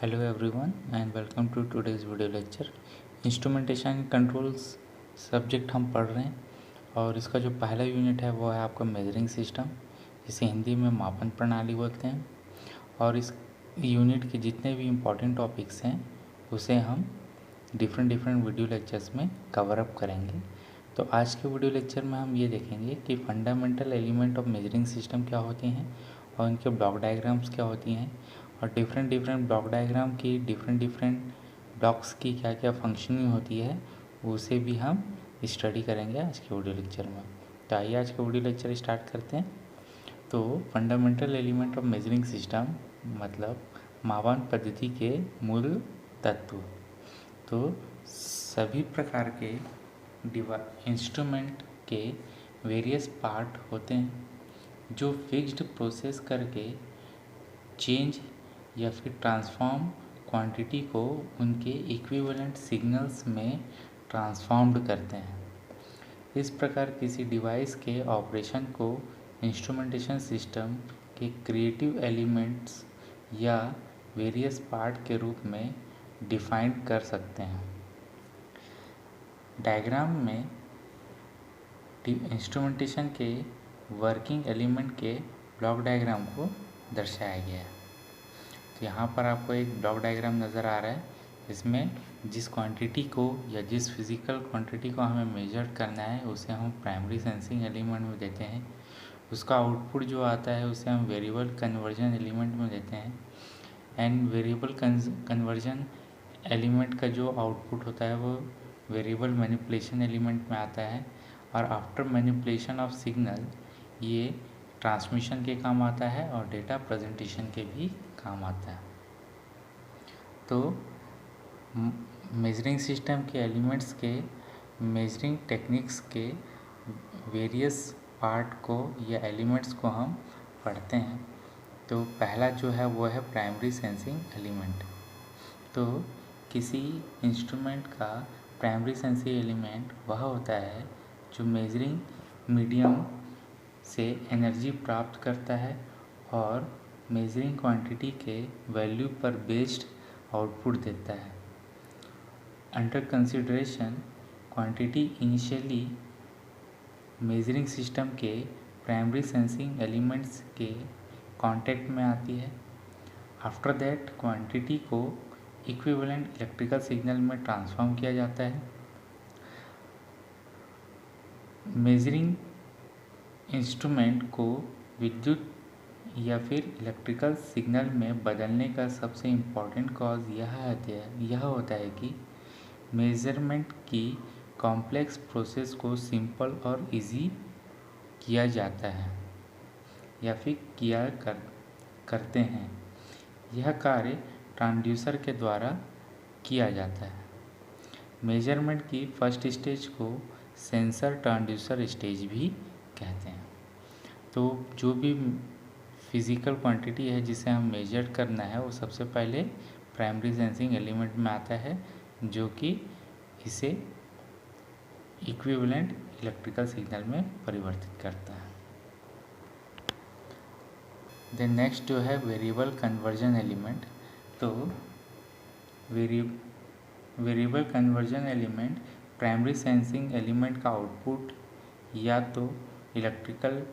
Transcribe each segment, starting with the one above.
Hello everyone and welcome to today's video lecture। Instrumentation and controls subject हम पढ़ रहे हैं और इसका जो पहला यूनिट है वो है आपका मेजरिंग सिस्टम, जिसे हिंदी में मापन प्रणाली बोलते हैं। और इस यूनिट के जितने भी इम्पोर्टेंट टॉपिक्स हैं उसे हम डिफरेंट वीडियो लेक्चर्स में कवर अप करेंगे। तो आज के वीडियो लेक्चर में हम ये देखेंगे कि fundamental element of measuring system क्या होती हैं और इनके ब्लॉक डायग्राम्स क्या होती हैं और डिफरेंट ब्लॉक डायग्राम की डिफरेंट ब्लॉक्स की क्या क्या फंक्शनिंग होती है उसे भी हम स्टडी करेंगे आज के वीडियो लेक्चर में। तो आइए आज का वीडियो लेक्चर स्टार्ट करते हैं। तो fundamental element of measuring system मतलब मापन पद्धति के मूल तत्व। तो सभी प्रकार के इंस्ट्रूमेंट के वेरियस पार्ट होते हैं जो फिक्स्ड प्रोसेस करके चेंज या फिर ट्रांसफॉर्म क्वांटिटी को उनके इक्विवेलेंट सिग्नल्स में ट्रांसफॉर्म्ड करते हैं। इस प्रकार किसी डिवाइस के ऑपरेशन को इंस्ट्रूमेंटेशन सिस्टम के क्रिएटिव एलिमेंट्स या वेरियस पार्ट के रूप में डिफाइन कर सकते हैं। डायग्राम में इंस्ट्रूमेंटेशन के वर्किंग एलिमेंट के ब्लॉक डायग्राम को दर्शाया गया है। तो यहाँ पर आपको एक ब्लॉक डायग्राम नज़र आ रहा है, इसमें जिस क्वांटिटी को या जिस फिज़िकल क्वांटिटी को हमें मेजर करना है उसे हम प्राइमरी सेंसिंग एलिमेंट में देते हैं। उसका आउटपुट जो आता है उसे हम वेरिएबल कन्वर्जन एलिमेंट में देते हैं। एंड वेरिएबल कन्वर्जन एलिमेंट का जो आउटपुट होता है वो वेरिएबल मैनिपुलेशन एलिमेंट में आता है। और आफ्टर मैनिपुलेशन ऑफ सिग्नल ये ट्रांसमिशन के काम आता है और डेटा प्रेजेंटेशन के भी काम आता है। तो मेजरिंग सिस्टम के एलिमेंट्स के मेजरिंग टेक्निक्स के वेरियस पार्ट को या एलिमेंट्स को हम पढ़ते हैं। तो पहला जो है वो है प्राइमरी सेंसिंग एलिमेंट। तो किसी इंस्ट्रूमेंट का प्राइमरी सेंसिंग एलिमेंट वह होता है जो मेजरिंग मीडियम से एनर्जी प्राप्त करता है और मेजरिंग क्वांटिटी के वैल्यू पर बेस्ड आउटपुट देता है। Under consideration quantity initially measuring system के प्राइमरी सेंसिंग एलिमेंट्स के कांटेक्ट में आती है। आफ्टर दैट क्वांटिटी को इक्विवेलेंट इलेक्ट्रिकल सिग्नल में ट्रांसफॉर्म किया जाता है। मेजरिंग इंस्ट्रूमेंट को विद्युत या फिर इलेक्ट्रिकल सिग्नल में बदलने का सबसे इम्पॉर्टेंट कॉज यह होता है कि मेजरमेंट की कॉम्प्लेक्स प्रोसेस को सिंपल और इजी किया जाता है या फिर करते हैं। यह कार्य ट्रांसड्यूसर के द्वारा किया जाता है। मेजरमेंट की फर्स्ट स्टेज को सेंसर ट्रांसड्यूसर स्टेज भी कहते हैं। तो जो भी फिज़िकल क्वांटिटी है जिसे हम मेजर करना है वो सबसे पहले प्राइमरी सेंसिंग एलिमेंट में आता है, जो कि इसे इक्विवेलेंट इलेक्ट्रिकल सिग्नल में परिवर्तित करता है। देन नेक्स्ट जो है वेरिएबल कन्वर्जन एलिमेंट। तो variable conversion element primary sensing element का आउटपुट या तो इलेक्ट्रिकल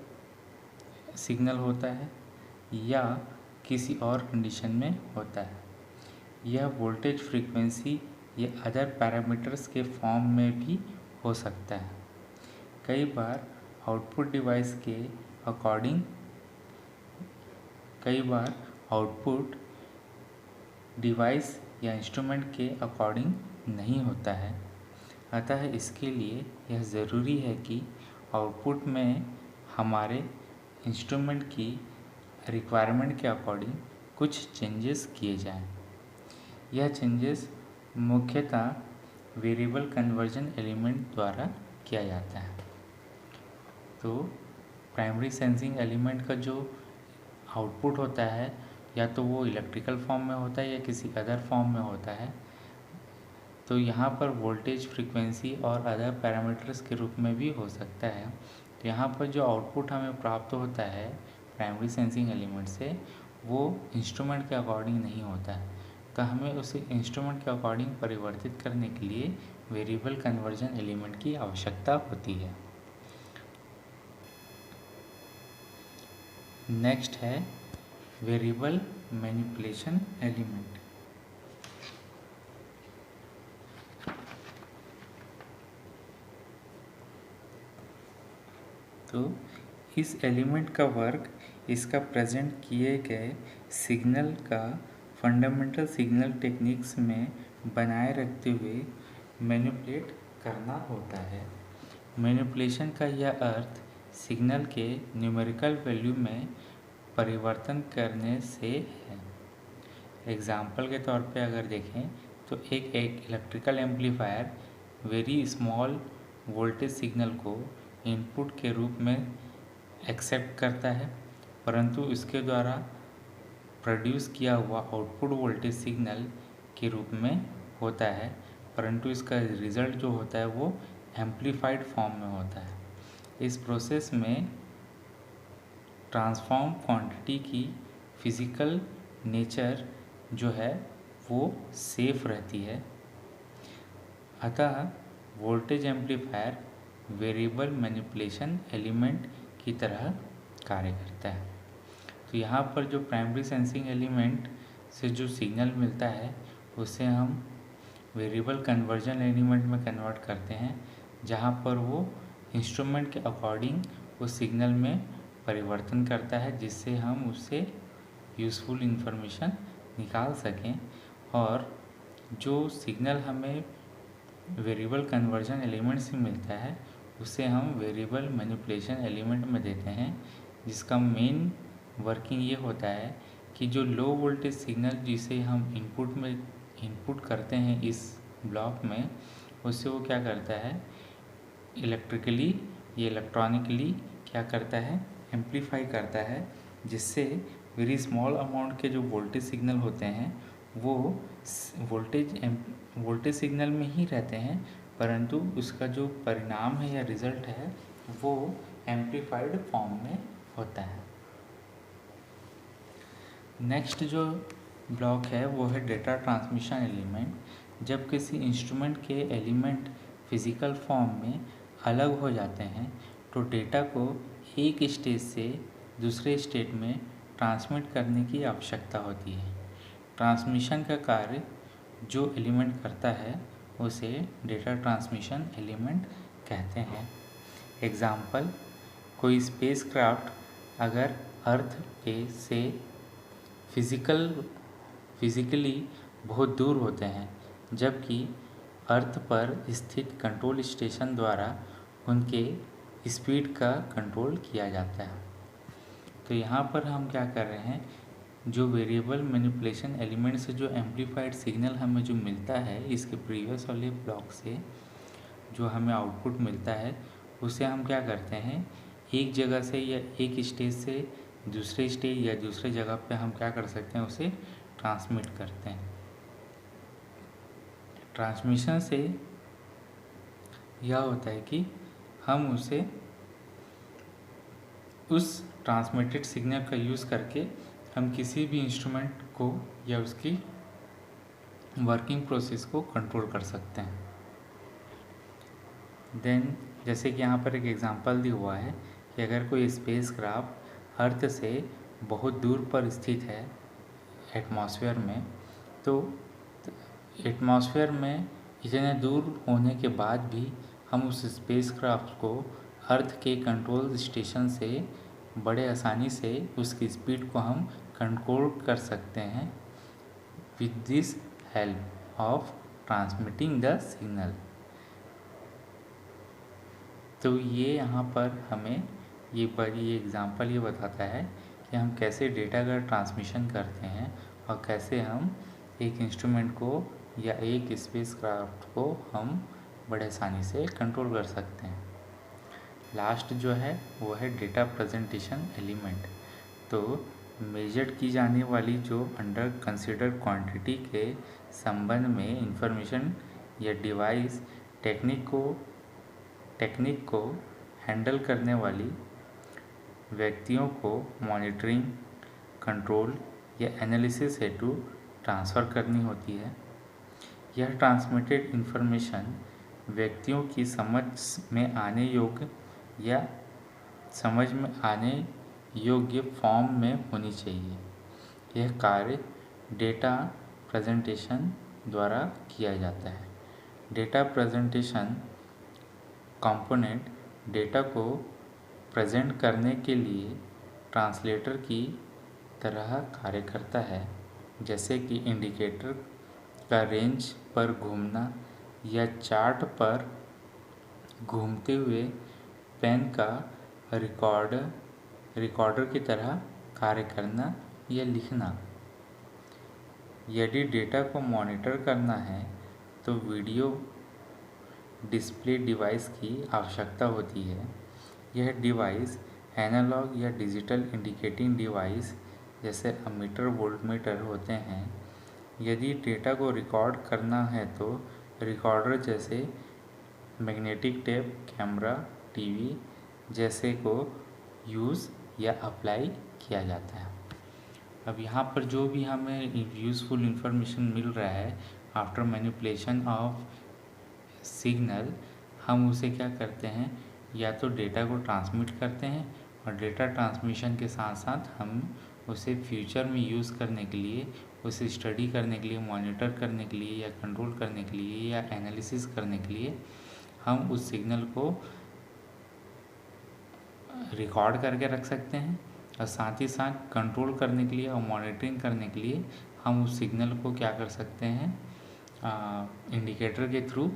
सिग्नल होता है या किसी और कंडीशन में होता है। यह वोल्टेज, फ्रीक्वेंसी या अदर पैरामीटर्स के फॉर्म में भी हो सकता है। कई बार आउटपुट डिवाइस या इंस्ट्रूमेंट के अकॉर्डिंग नहीं होता है। अतः इसके लिए यह ज़रूरी है कि आउटपुट में हमारे इंस्ट्रूमेंट की रिक्वायरमेंट के अकॉर्डिंग कुछ चेंजेस किए जाएं। यह चेंजेस मुख्यतः वेरिएबल कन्वर्जन एलिमेंट द्वारा किया जाता है। तो प्राइमरी सेंसिंग एलिमेंट का जो आउटपुट होता है या तो वो इलेक्ट्रिकल फॉर्म में होता है या किसी अदर फॉर्म में होता है। तो यहाँ पर वोल्टेज, फ्रीक्वेंसी और अदर पैरामीटर्स के रूप में भी हो सकता है। तो यहाँ पर जो आउटपुट हमें प्राप्त होता है प्राइमरी सेंसिंग एलिमेंट से वो इंस्ट्रूमेंट के अकॉर्डिंग नहीं होता है। तो हमें उसे इंस्ट्रूमेंट के अकॉर्डिंग परिवर्तित करने के लिए वेरिएबल कन्वर्जन एलिमेंट की आवश्यकता होती है। नेक्स्ट है वेरिएबल मैनिपुलेशन एलिमेंट। तो इस एलिमेंट का वर्क इसका प्रेजेंट किए गए सिग्नल का फंडामेंटल सिग्नल टेक्निक्स में बनाए रखते हुए मैनिपुलेट करना होता है। मैनिपुलेशन का यह अर्थ सिग्नल के न्यूमेरिकल वैल्यू में परिवर्तन करने से है। एग्जाम्पल के तौर पे अगर देखें तो एक electrical amplifier very small voltage signal को इनपुट के रूप में एक्सेप्ट करता है, परंतु इसके द्वारा प्रोड्यूस किया हुआ आउटपुट वोल्टेज सिग्नल के रूप में होता है, परंतु इसका रिज़ल्ट जो होता है वो एम्पलीफाइड फॉर्म में होता है। इस प्रोसेस में ट्रांसफॉर्म क्वांटिटी की फिज़िकल नेचर जो है वो सेफ रहती है। अतः voltage amplifier variable manipulation element की तरह कार्य करता है। तो यहाँ पर जो प्राइमरी सेंसिंग एलिमेंट से जो सिग्नल मिलता है उसे हम वेरिएबल कन्वर्जन एलिमेंट में कन्वर्ट करते हैं, जहाँ पर वो इंस्ट्रूमेंट के अकॉर्डिंग उस सिग्नल में परिवर्तन करता है, जिससे हम उससे यूज़फुल इंफॉर्मेशन निकाल सकें। और जो सिग्नल हमें वेरिएबल कन्वर्जन एलिमेंट से मिलता है उसे हम वेरिएबल मैनिपुलेशन एलिमेंट में देते हैं, जिसका मेन वर्किंग ये होता है कि जो लो वोल्टेज सिग्नल जिसे हम इनपुट करते हैं इस ब्लॉक में, उससे वो क्या करता है इलेक्ट्रिकली या इलेक्ट्रॉनिकली क्या करता है एम्पलीफाई करता है, जिससे वेरी स्मॉल अमाउंट के जो वोल्टेज सिग्नल होते हैं वो वोल्टेज सिग्नल में ही रहते हैं, परंतु उसका जो परिणाम है या रिज़ल्ट है वो एम्पलीफाइड फॉर्म में होता है। नेक्स्ट जो ब्लॉक है वो है डेटा ट्रांसमिशन एलिमेंट। जब किसी इंस्ट्रूमेंट के एलिमेंट फिज़िकल फॉर्म में अलग हो जाते हैं तो डेटा को एक स्टेज से दूसरे स्टेट में ट्रांसमिट करने की आवश्यकता होती है। ट्रांसमिशन का कार्य जो एलिमेंट करता है उसे डेटा ट्रांसमिशन एलिमेंट कहते हैं। एग्जाम्पल, कोई स्पेसक्राफ्ट अगर अर्थ पे से फिज़िकली बहुत दूर होते हैं, जबकि अर्थ पर स्थित कंट्रोल स्टेशन द्वारा उनके स्पीड का कंट्रोल किया जाता है। तो यहाँ पर हम क्या कर रहे हैं, जो वेरिएबल मैनिपुलेशन एलिमेंट से जो एम्पलीफाइड सिग्नल हमें जो मिलता है इसके प्रीवियस वाले ब्लॉक से जो हमें आउटपुट मिलता है उसे हम क्या करते हैं एक जगह से या एक स्टेज से दूसरे स्टेज या दूसरे जगह पे हम क्या कर सकते हैं उसे ट्रांसमिट करते हैं। ट्रांसमिशन से यह होता है कि हम उसे उस ट्रांसमिटेड सिग्नल का यूज़ करके हम किसी भी इंस्ट्रूमेंट को या उसकी वर्किंग प्रोसेस को कंट्रोल कर सकते हैं। देन जैसे कि यहाँ पर एक एग्जांपल दिया हुआ है कि अगर कोई स्पेसक्राफ्ट अर्थ से बहुत दूर पर स्थित है एटमॉस्फेयर में, तो एटमॉस्फेयर में इतने दूर होने के बाद भी हम उस स्पेसक्राफ्ट को अर्थ के कंट्रोल स्टेशन से बड़े आसानी से उसकी स्पीड को हम कंट्रोल कर सकते हैं with this help of transmitting the signal. तो ये यहाँ पर हमें ये एग्जांपल ये बताता है कि हम कैसे डेटा का ट्रांसमिशन करते हैं और कैसे हम एक इंस्ट्रूमेंट को या एक स्पेसक्राफ्ट को हम बड़े आसानी से कंट्रोल कर सकते हैं। लास्ट जो है वो है डेटा प्रेजेंटेशन एलिमेंट। तो मेजर की जाने वाली जो अंडर कंसिडर क्वांटिटी के संबंध में इंफॉर्मेशन या डिवाइस टेक्निक को हैंडल करने वाली व्यक्तियों को मॉनिटरिंग, कंट्रोल या एनालिसिस हेतु ट्रांसफ़र करनी होती है। यह ट्रांसमिटेड इंफॉर्मेशन व्यक्तियों की समझ में आने योग्य या समझ में आने योग्य फॉर्म में होनी चाहिए। यह कार्य डेटा प्रेजेंटेशन द्वारा किया जाता है। डेटा प्रेजेंटेशन कंपोनेंट डेटा को प्रेजेंट करने के लिए ट्रांसलेटर की तरह कार्य करता है, जैसे कि इंडिकेटर का रेंज पर घूमना या चार्ट पर घूमते हुए पेन का रिकॉर्डर की तरह कार्य करना या लिखना। यदि डेटा को मॉनिटर करना है तो वीडियो डिस्प्ले डिवाइस की आवश्यकता होती है। यह डिवाइस एनालॉग या डिजिटल इंडिकेटिंग डिवाइस जैसे अमीटर वोल्टमीटर होते हैं। यदि डेटा को रिकॉर्ड करना है तो रिकॉर्डर जैसे मैग्नेटिक टेप, कैमरा, टीवी जैसे को यूज़ या अप्लाई किया जाता है। अब यहाँ पर जो भी हमें यूज़फुल इंफॉर्मेशन मिल रहा है आफ्टर मैनिपुलेशन ऑफ सिग्नल, हम उसे क्या करते हैं, या तो डेटा को ट्रांसमिट करते हैं और डेटा ट्रांसमिशन के साथ साथ हम उसे फ्यूचर में यूज़ करने के लिए, उसे स्टडी करने के लिए, मॉनिटर करने के लिए या कंट्रोल करने के लिए या एनालिसिस करने के लिए हम उस सिग्नल को रिकॉर्ड करके रख सकते हैं। और साथ ही साथ कंट्रोल करने के लिए और मॉनिटरिंग करने के लिए हम उस सिग्नल को क्या कर सकते हैं, इंडिकेटर के थ्रू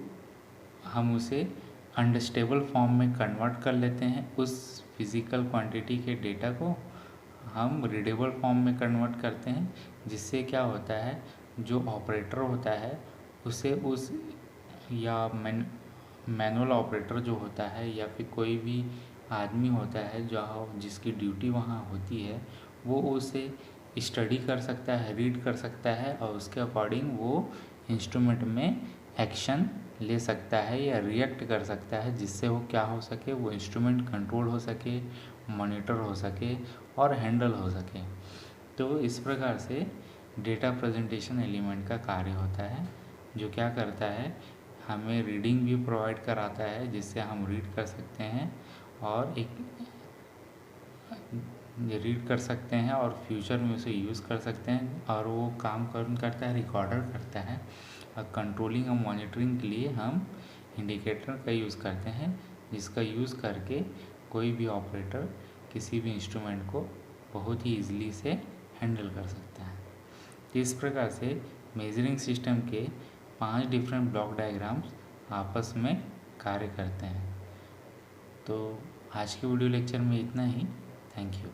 हम उसे अनस्टेबल फॉर्म में कन्वर्ट कर लेते हैं। उस फिज़िकल क्वांटिटी के डेटा को हम रीडेबल फॉर्म में कन्वर्ट करते हैं, जिससे क्या होता है, जो ऑपरेटर होता है उसे उस या मैनुअल ऑपरेटर जो होता है या फिर कोई भी आदमी होता है जो जिसकी ड्यूटी वहाँ होती है, वो उसे स्टडी कर सकता है, रीड कर सकता है और उसके अकॉर्डिंग वो इंस्ट्रूमेंट में एक्शन ले सकता है या रिएक्ट कर सकता है, जिससे वो क्या हो सके, वो इंस्ट्रूमेंट कंट्रोल हो सके, मॉनिटर हो सके और हैंडल हो सके। तो इस प्रकार से डेटा प्रेजेंटेशन एलिमेंट का कार्य होता है, जो क्या करता है, हमें रीडिंग भी प्रोवाइड कराता है, जिससे हम रीड कर सकते हैं और रीड कर सकते हैं और फ्यूचर में उसे यूज़ कर सकते हैं। और वो काम कौन करता है, रिकॉर्डर करता है। और कंट्रोलिंग और मॉनिटरिंग के लिए हम इंडिकेटर का यूज़ करते हैं, जिसका यूज़ करके कोई भी ऑपरेटर किसी भी इंस्ट्रूमेंट को बहुत ही ईजिली से हैंडल कर सकता है। इस प्रकार से मेजरिंग सिस्टम के 5 डिफरेंट ब्लॉक डायग्राम्स आपस में कार्य करते हैं। तो आज के वीडियो लेक्चर में इतना ही। Thank you.